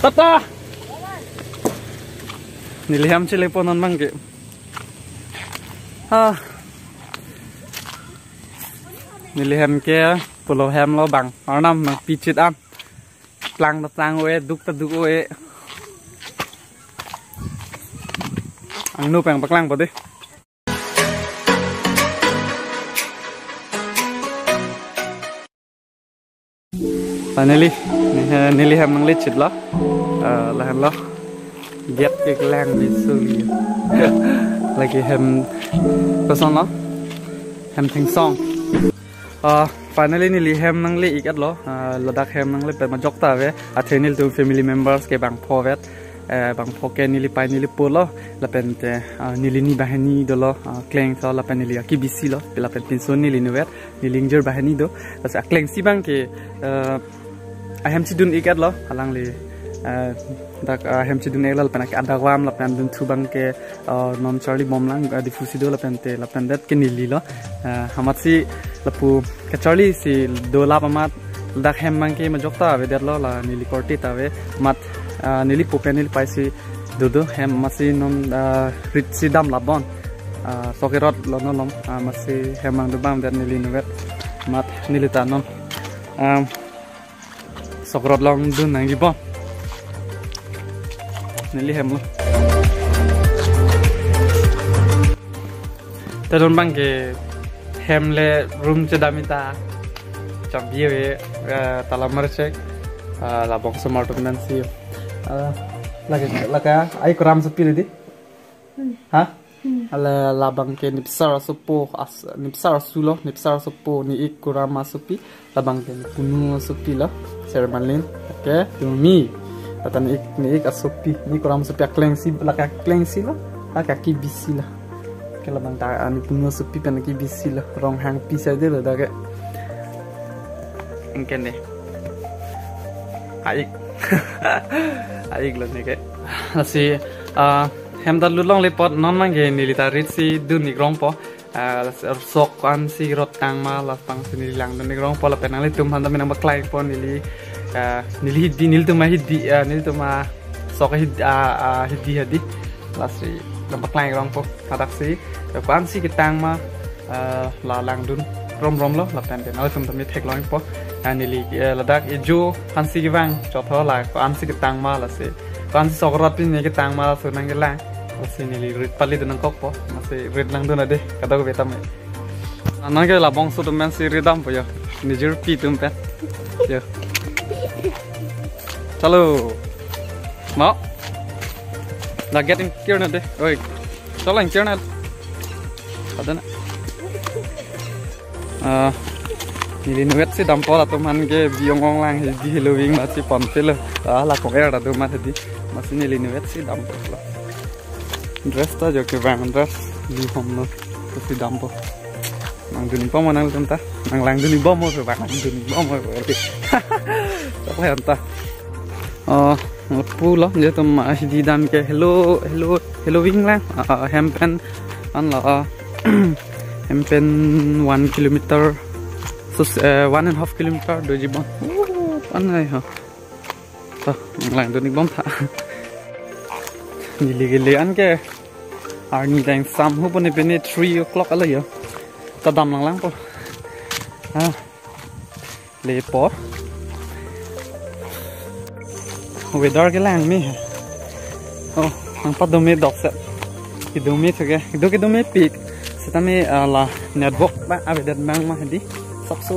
Tata. Niliham teleponan mangke. Niliham ke pulau ham lo bang. Arnam nang picit am. Tlang oe duk oe. Ang nu pang paklang pa de. Finally, niliham nang lecit lo. Lahan lo. Get cái lang đi xử lý là cái hem có xong đó hem thành xong finally nili hem năng lấy ít lo là đặc hem năng lấy bên mà dọc ta về thế nil tu family members cái bang po vet bang po cái nili pai nili po lo là bên nili ni bahani do lo kleng so là bên nili aki bisi lo là bên pension nili nuvet nili ngjer bahani do là kleng si bang cái hem si dun ikat lo halang li dak hem chidun elal panak adawam la pan dun thubang ke non charlie bomlang difusi do la pente la pendet ke nili lo hamat si lapu ke charlie si do la pamat dak hem mang ke majokta ave der lo la nili korti ta ve mat nili popen nili paisi do hem masi non rit si dam la bon sokerot lo no lom masi hem mang do bam der nili novet mat nili ta non sokerot long dun nang gi bon nili hem lo terun bang ke hem le room chedamita chambiye we talamar check la box marto nansi laga ai kram sepi di ha ala labang ke nipsar sopo nipsar sulo nipsar sopo ni ik kurama sopi labang ke punu sopi lo sermalin oke tumi tatan ik asopi ni kurama sopi klengsi laka klengsi lo laka ki bisi lo ke labang ta ani punu sopi pen ki bisi lo rong hang pisa de lo daga ingken deh aik lo ne ke asi hem da lulong lepot non mangge nilita ritsi dun ni grong po sok kan si rot tang ma la pang sini lang dun ni grong po la penang le tum han da menang baklai po nili di nil tum ma hidi nil tum ma sok hidi la si la baklai grong po kadak si kan si kitang ma la lang dun rom lo la pen den al tum mi thek long po nili la dak ejo han si gewang chot ho la kan si kitang ma la si kan si sok rot ni kitang ma so nang gelang masih nili rit pali dengan kopo masih rit lang dun ade kata ko betam anak ke labong su temen si ridam po yo nijur pi tumpet yo chalo mau la getting here na de oi chalo here na ada na nili nuet si dampo la tuman ke biong ong lang di halloween masih ponpel la ko era do ma di masih nili nuet si dampo dress ta jo ke bang dress di homno si dampo nang duni po mo nang tanta nang lang duni bo mo so bang duni bo mo tak le anta pulo je to ma di dan ke halloween lang hempen an la hempen 1 kilometer so 1.5 kilometer do jibon an ai ha ta nang lang duni bom tha gili an ke arni dang sam hu pone pene 3 o'clock ala yo ta dam lang po le po weather ke lang mi ang pa dumi dok set idumi thage ido ke dumi pik setame la network ba abedat mang ma hadi sabso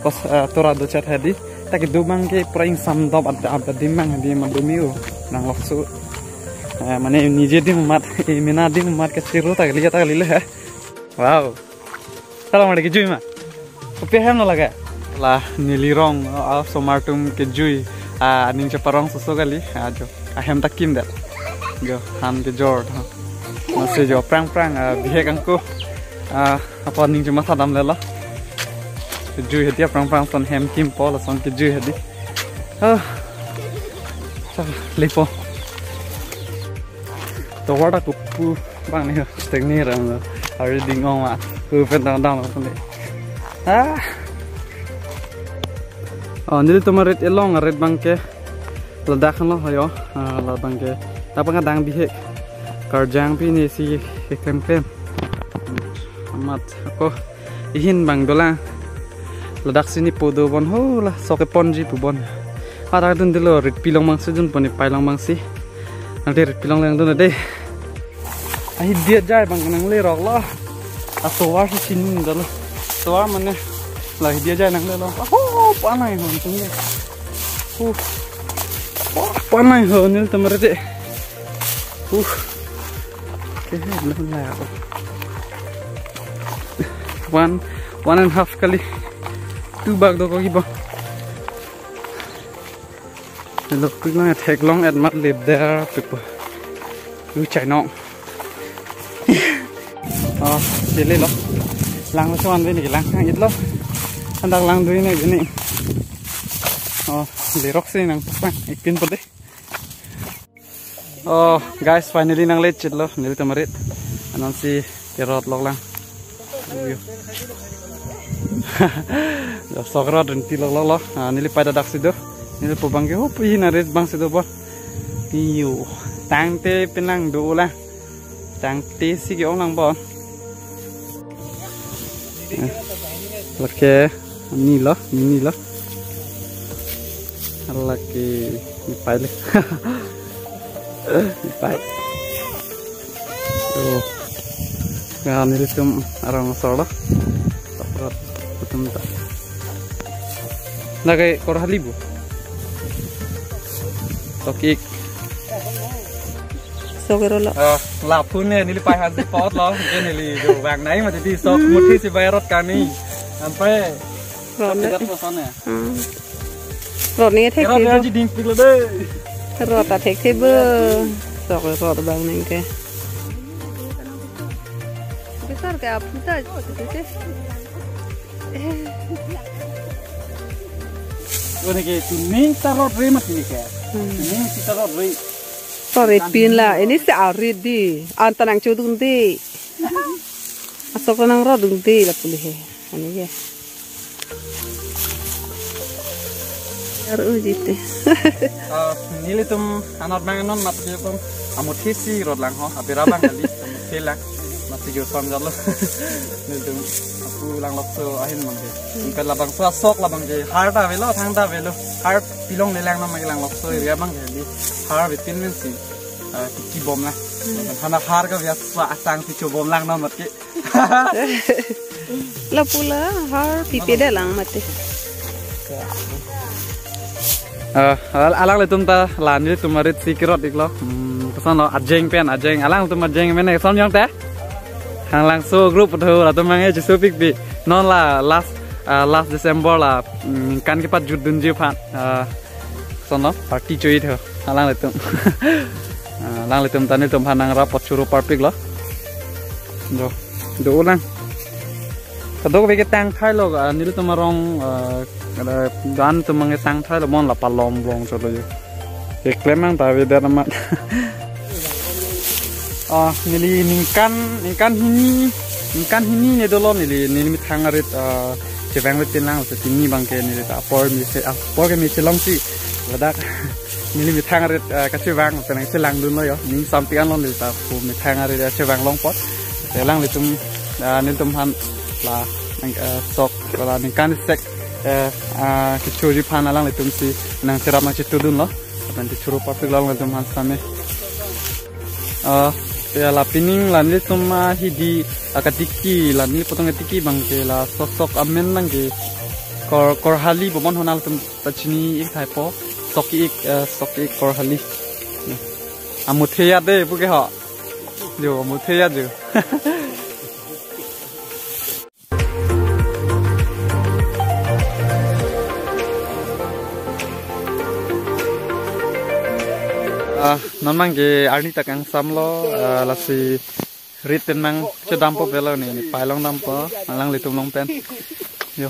kos tora do chat hadi tak ido mang ke praing sam dop ad dimang hadi ma dumi nang lokso mane nije di mat mina di mat ke siru tak lihat ha wow salam made ke jui ma upe hem no laga la nilirong somartum ke jui ning chaparong suso gali ajo hem takim dat go han ke jor masih jo prang bihe kangko apa ning cuma sadam lela ke jui hedia prang son hem kim pol son ke jui hedi lepo to wada kupu bang ni teknik ram hari dingong ma ku pen dang lo sone nil tomaret elong red bang ke ledak kan lo yo la bangke tapi kan dang bihek kerjang pi ni si klem amat aku ihin bang dolang ledak sini podo bon ho lah soke ponji pu bon ada dun dilo rit pilong mang sejun poni pailang mang si nanti rit pilong lang dun deh ahi dia jai bang nang le rok lo asowar si sini dalo sowar mana lah dia jai nang le lo oh panai hon tunggu panai hon ni temerete belum lah 1.5 kali 2 bag do ko gibo look quick long take long at mat live there people you chai no dile lo lang lo chuan ve ni lang hang it lo andak lang dui ne ni le rock se nang pa ikin pa de guys finally nang let chit lo nil tamarit anon si terot lok lang sokrat dan tilok lo nili pada dak sido nili pobang ke hopi na res bang sido bo iyo tang te penang do la tang te si ke ong lang bo oke ni lo laki ni pai le ni pai Nah, ini tum arang solo. Sokrat betul tak. Nah kayak korah libu. Tokik. Sokerola. Lapun ni lipai hasil pot loh. Ini li do bang naik macam di sok muti si bayarot kani. Sampai. Tidak pesannya. Rot ni tek. Rot ni aja dimpil le deh. Rot tak tek tebe. Sokerot bang neng ke. Besar ke apa kita itu sih? Ini ke tuning tarot rem mati ke? Tuning si tarot rem. Tarot pin lah. Ini si arit di. Antanang cudung di. Asok nang rodung di lah pulih. Ini ke. Aru jite. Nili tum anot manganon mat ke pun. Amut hisi rod lang ho. Abi rabang kali. Amut hilang. Masih jauh sama jalan, nih aku lang lokso ahin mangke. Ingkat labang sok labang je harta velo, thangta velo, hart pilong lelang nama lang lokso area bang jadi har bitin mensi, tiki bom lah. Karena har ka biasa asang tiki bom lang nama ke. Lah pula har pipi dah lang mati. Alang le tum ta lan ni tumarit sikirot iklo. Pesan lo ajeng pen ajeng alang tum ajeng mana son yang teh? Hang langsung grup betul atau mangnya justru pikir non lah last December lah kan kita judun je pak sono party cuy itu halang letum tani tum hanang rapot suruh parpik loh do ulang kadang kita tang thai lo nilu tum marong ada dan tum mangi tang thai lo mon lah palom long coba je iklemang tapi dah nama nili ningkan hini ne dolo nili mitang arit cewang betin lang se tini bangke nili ta por ke mi celong si ladak nili mitang arit ka cewang senang selang dun lo yo ning sampian lo nili ta pu mitang arit cewang long pot selang litum niltum han la sok wala ningkan sek kecuri pan alang litum si nang serap ma citu dun lo nanti curu papik lang litum han same ya la pining lan li tuma hidi akatiki lan ni potong atiki bangke la sosok amen langke kor hali bomon honal tum tachini ik thaipo soki kor hali amutheya de puke ho jo amutheya jo non mang ke arni takang samlo lasi riten mang cedampo belo ni pailong dampo alang litum long pen yo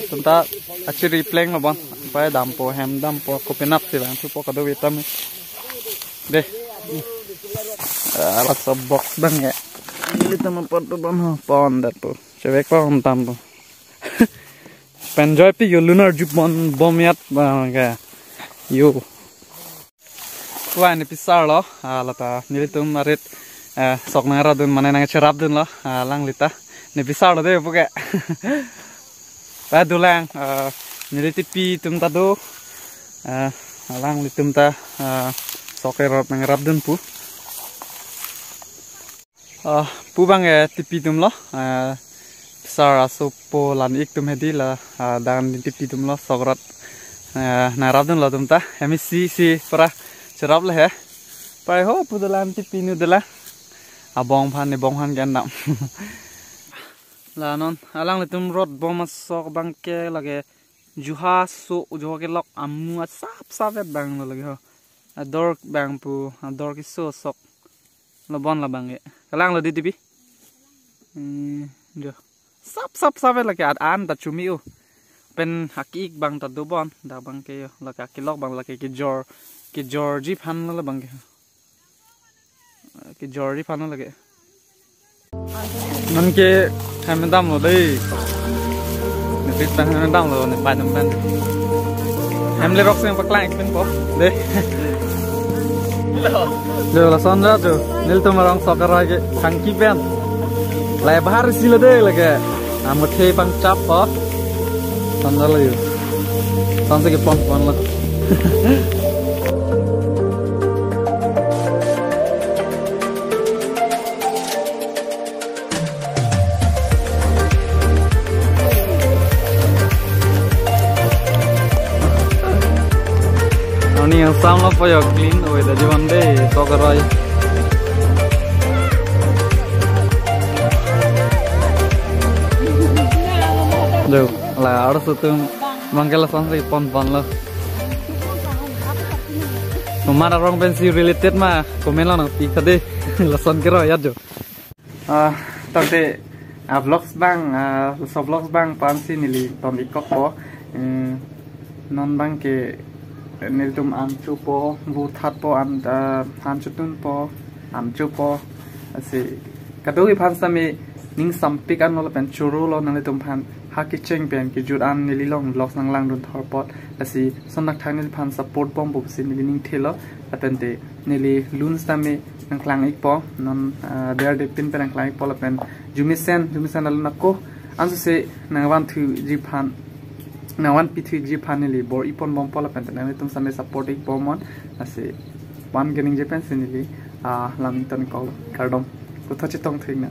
tenta achiri pleng lo bon pa dampo hem dampo kopenap silang tu pokado vitam de ala box bang ya litum pon tu bon pon dat tu cewek ko tampo penjoy pi yo lunar jupon bomiat bang ka yo Wah ini pisar lo, lata nilitum marit sok nang radun mana nang cerap dun lo, lang lita. Ini pisar lo deh pokok. Padu lang nilitipi tum tado, lang litum ta sok erot nang radun pu. Pu bang tipi tum lo, pisar asupo lan ik tum hedi la, dan tipi tum lo sok rat nang radun lo tum ta. Kami si para cerap lah ya, pai ho pudalan tipi nu dela, abong pan kan nam, lah non alang letum rot bom masuk bangke lagi juha so juha ke lok amu sap bang lo lagi ho, ador bang pu ador kiso sok lebon lah bang ya, kalang lo di tipi, jo sap lagi an tak cumi pen hakik bang tak dobon, dah bang ke yo lagi kilok bang lagi ke Georgie pan lo bang ke Georgie pan lo lagi nan ke kami dam lo deh nipis pan kami dam lo nih pan kami le rock yang pakai ikut po deh lo Sandra tuh nil tuh marang soccer lagi kangki pen lay bahar sila deh lagi amut ke pang cap po Sandra lo yuk Sandra ke pon lo ini yang sama apa ya clean, udah jadi deh soccer aja. Duh, lah harus itu mangkal langsung pon lah. Kemana orang pensi related mah komen lah nanti tadi langsung kira ya jo. Tadi vlogs bang pansi nili tom ikok po non bang ke niltum amcu po butat po amcutun po amcu po asi kadoi pan sami ning sampik an lo pen churu lo nang litum pan haki cheng pen ki jut an nililong vlogs nang lang dun thor pot asi sonak thang nil pan support bom bo si nilining thelo atente nili lun sami nang klang ik po non der de pin pen klang ik po la pen jumisen al nako ansu se nang wan thu ji pan nawan pithui ji paneli bor ipon bom pola pen nang tum same support ik bomon ase wan gening je pen sinili lamington call kardom kotha chitong thing na